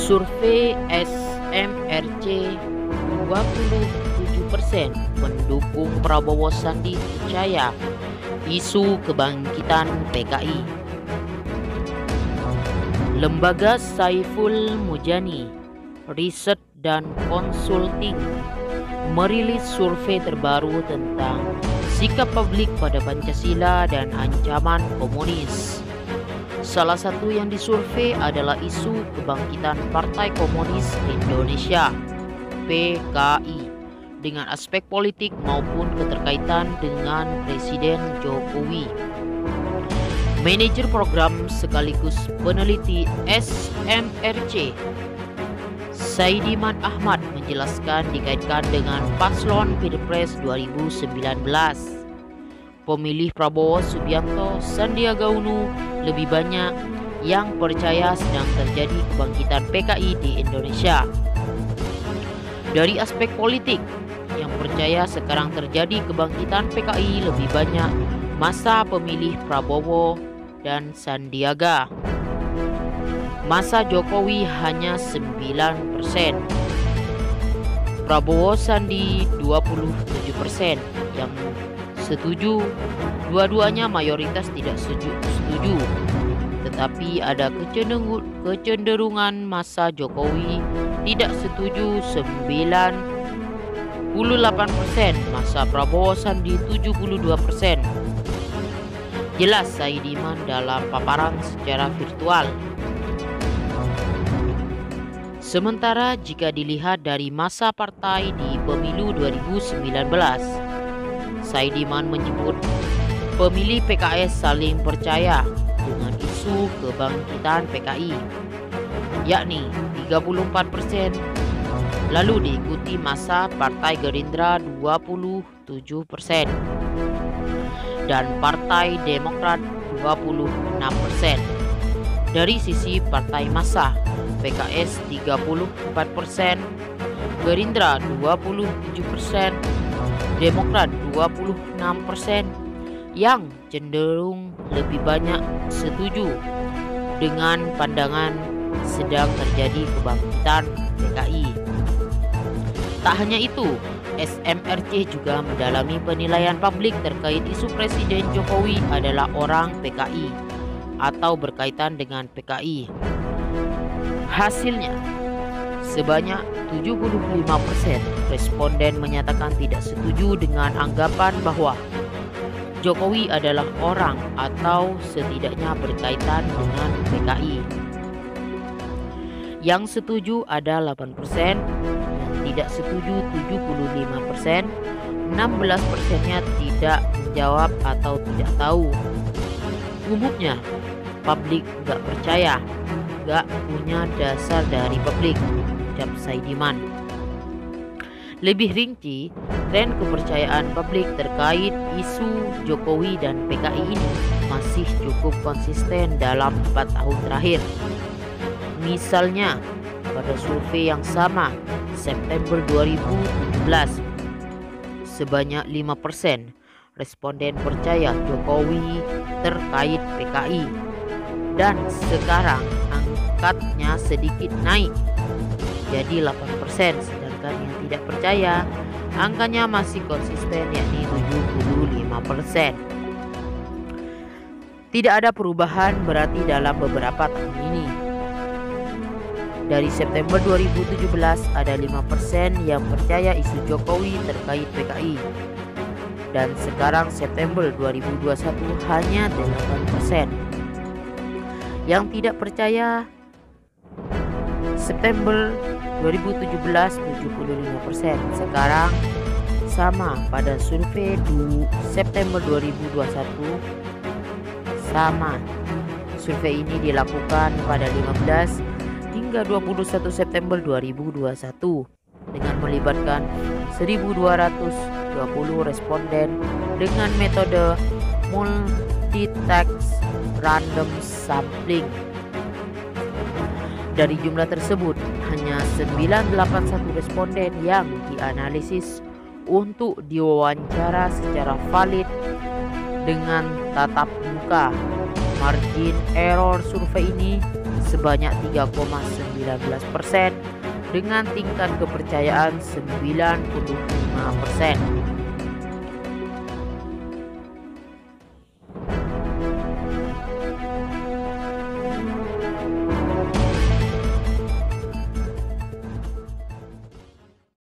Survei SMRC, 27% pendukung Prabowo Sandi percaya isu kebangkitan PKI. Lembaga Saiful Mujani Riset dan Konsulting merilis survei terbaru tentang sikap publik pada Pancasila dan ancaman komunis. Salah satu yang disurvei adalah isu kebangkitan Partai Komunis Indonesia (PKI) dengan aspek politik maupun keterkaitan dengan Presiden Jokowi. Manajer program sekaligus peneliti SMRC, Saidiman Ahmad, menjelaskan dikaitkan dengan paslon Pilpres 2019. Pemilih Prabowo Subianto Sandiaga Uno lebih banyak yang percaya sedang terjadi kebangkitan PKI di Indonesia. Dari aspek politik, yang percaya sekarang terjadi kebangkitan PKI lebih banyak masa pemilih Prabowo dan Sandiaga. Masa Jokowi hanya 9%. Prabowo Sandi 27% yang setuju. Dua-duanya mayoritas tidak setuju. Tetapi ada kecenderungan masa Jokowi tidak setuju 98%, masa Prabowo Sandi 72%. Jelas Saidiman dalam paparan secara virtual. Sementara jika dilihat dari masa partai di pemilu 2019, Saidiman menyebut pemilih PKS saling percaya dengan isu kebangkitan PKI, yakni 34%, lalu diikuti masa Partai Gerindra 27% dan Partai Demokrat 26%. Dari sisi partai massa, PKS 34%, Gerindra 27%, Demokrat 26%, yang cenderung lebih banyak setuju dengan pandangan sedang terjadi kebangkitan PKI. Tak hanya itu, SMRC juga mendalami penilaian publik terkait isu Presiden Jokowi adalah orang PKI atau berkaitan dengan PKI. Hasilnya, sebanyak 75% responden menyatakan tidak setuju dengan anggapan bahwa Jokowi adalah orang atau setidaknya berkaitan dengan PKI. Yang setuju ada 8%, yang tidak setuju 75%, 16%-nya tidak menjawab atau tidak tahu. Umumnya, publik gak percaya, gak punya dasar dari publik, ucap Saidiman. Lebih rinci, tren kepercayaan publik terkait isu Jokowi dan PKI ini masih cukup konsisten dalam 4 tahun terakhir. Misalnya, pada survei yang sama, September 2017, sebanyak 5% responden percaya Jokowi terkait PKI. Dan sekarang angkanya sedikit naik, jadi 8%, sedangkan yang tidak percaya angkanya masih konsisten, yakni 75%. Tidak ada perubahan berarti dalam beberapa tahun ini. Dari September 2017 ada 5% yang percaya isu Jokowi terkait PKI. Dan sekarang September 2021 hanya 8%. Yang tidak percaya September 2017 75%. Sekarang sama pada survei September 2021 sama. Survei ini dilakukan pada 15 hingga 21 September 2021 dengan melibatkan 1.220 responden dengan metode multi-task random sampling. Dari jumlah tersebut, hanya 981 responden yang dianalisis untuk diwawancara secara valid dengan tatap muka. Margin error survei ini sebanyak 3,9%. 19% dengan tingkat kepercayaan 95%.